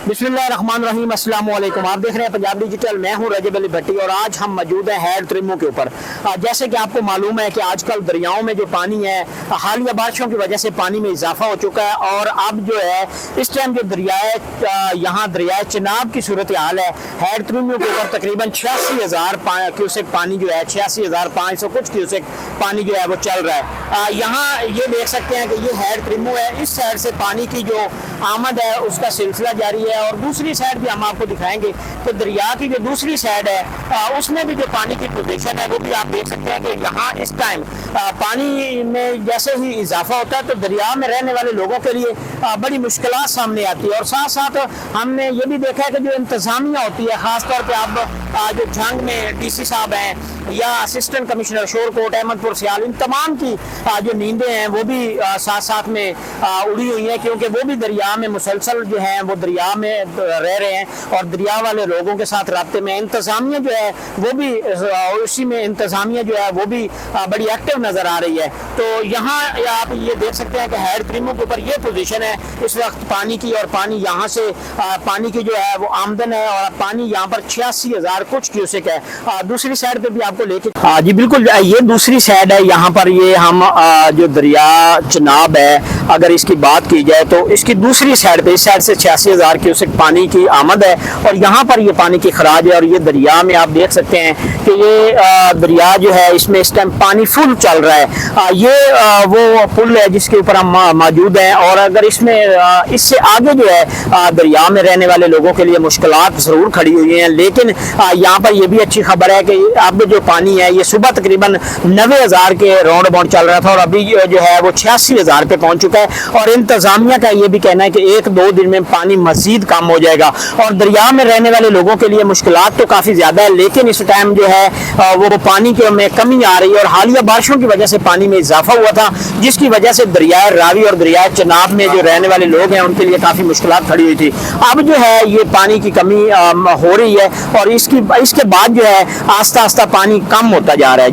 बिस्मिल्लाहिर्रहमानिर्रहीम, अस्सलाम वालेकुम। आप देख रहे हैं पंजाब डिजिटल। मैं हूं रजब अली भट्टी और आज हम मौजूद हैं हेड त्रिमो के ऊपर। जैसे कि आपको मालूम है कि आजकल दरियाओं में जो पानी है, हालिया बारिशों की वजह से पानी में इजाफा हो चुका है और अब जो है इस टाइम जो यहाँ दरियाए चिनाब की सूरत हाल है, हेड त्रिमो के ऊपर तकरीबन 86,000 क्यूसेक पानी जो है, 86,500 कुछ क्यूसेक पानी जो है वो चल रहा है। यहाँ ये देख सकते हैं कि ये हेड त्रिमो है। इस साइड से पानी की जो आमद है उसका सिलसिला जारी है और दूसरी साइड भी हम आपको दिखाएंगे कि दरिया की जो दूसरी साइड है उसमें भी जो पानी की पोजीशन है वो भी आप देख सकते हैं कि यहाँ इस टाइम पानी में जैसे ही इजाफा होता है तो दरिया में रहने वाले लोगों के लिए बड़ी मुश्किलात सामने आती है। और साथ साथ हमने ये भी देखा है कि जो इंतजामिया होती है, ख़ासतौर पर आप जो जंग में डीसी साहब हैं या असिस्टेंट कमिश्नर शोरकोट, अहमदपुर, सियाल, इन तमाम की जो नींदें हैं वो भी साथ साथ में उड़ी हुई हैं, क्योंकि वो भी दरिया में मुसलसल जो है वो दरिया में रह रहे हैं और दरिया वाले लोगों के साथ राब्ते में। इंतजामिया जो है वो भी उसी में इंतजामिया जो है वो भी बड़ी एक्टिव नज़र आ रही है। तो यहाँ आप ये देख सकते हैं कि हेड त्रिमो के ऊपर ये पोजीशन है इस वक्त पानी की, और पानी यहाँ से पानी की जो है वो आमदन है और पानी यहाँ पर 86,000 कुछ क्यूसेक है। दूसरी साइड पे भी आपको लेके जी बिल्कुल, ये दूसरी साइड है। यहाँ पर ये हम जो दरिया चिनाब है, अगर इसकी बात की जाए तो इसकी दूसरी साइड पे, इस साइड से 86,000 क्यूसेक पानी की आमद है और यहाँ पर ये पानी की खराज है। और ये दरिया में आप देख सकते हैं कि ये दरिया जो है इसमें इस टाइम पानी फुल चल रहा है। ये वो पुल है जिसके ऊपर हम मौजूद हैं और अगर इसमें इससे आगे जो है दरिया में रहने वाले लोगों के लिए मुश्किलात ज़रूर खड़ी हुई हैं, लेकिन यहाँ पर ये भी अच्छी खबर है कि अब जो पानी है ये सुबह तकरीबन 90,000 के राउंड अबाउट चल रहा था और अभी जो है वो 86,000 पे पहुंच चुका है। और इंतजामिया का ये भी कहना है कि 1-2 दिन में पानी मजीद कम हो जाएगा और दरिया में रहने वाले लोगों के लिए मुश्किलात तो काफ़ी ज़्यादा है, लेकिन इस टाइम जो है वो पानी के में कमी आ रही है और हालिया बारिशों की वजह से पानी में इजाफा हुआ था, जिसकी वजह से दरियाए रावी और दरियाए चिनाब में जो रहने वाले लोग हैं उनके लिए काफ़ी मुश्किलात खड़ी हुई थी। अब जो है ये पानी की कमी हो रही है और इसके बाद जो है आस्ता आस्ता पानी कम होता जा रहा है।